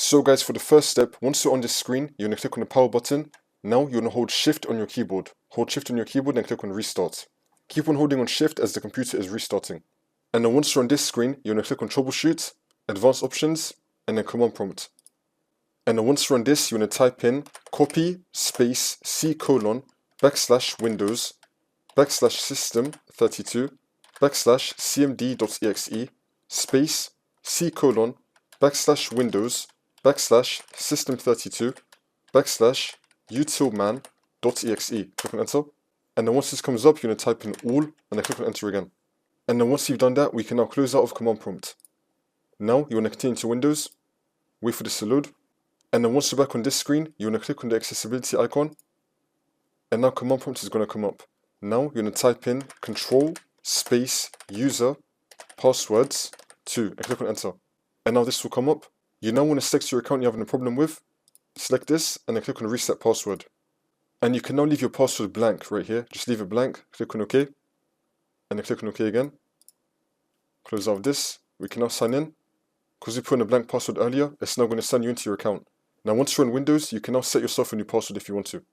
So guys, for the first step, once you're on this screen, you're going to click on the power button. Now you're going to hold shift on your keyboard. Hold shift on your keyboard and click on restart. Keep on holding on shift as the computer is restarting. And then once you're on this screen, you're going to click on troubleshoot, advanced options, and then command prompt. And then once you're on this, you're going to type in copy space C:\Windows /system32 /cmd.exe space C:\Windows /system32 /utilman.exe. Click on enter. And then once this comes up, you're going to type in all and then click on enter again. And then once you've done that, we can now close out of command prompt. Now you want to continue to Windows, wait for this to load. And then once you're back on this screen, you want to click on the accessibility icon. And now command prompt is going to come up. Now you're going to type in control space user passwords 2 and click on enter. And now this will come up. You now want to select your account you're having a problem with. Select this and then click on reset password. And you can now leave your password blank right here. Just leave it blank, click on OK. And then click on OK again. Close out this. We can now sign in. Because we put in a blank password earlier, it's now going to sign you into your account. Now once you're on Windows, you can now set yourself a new password if you want to.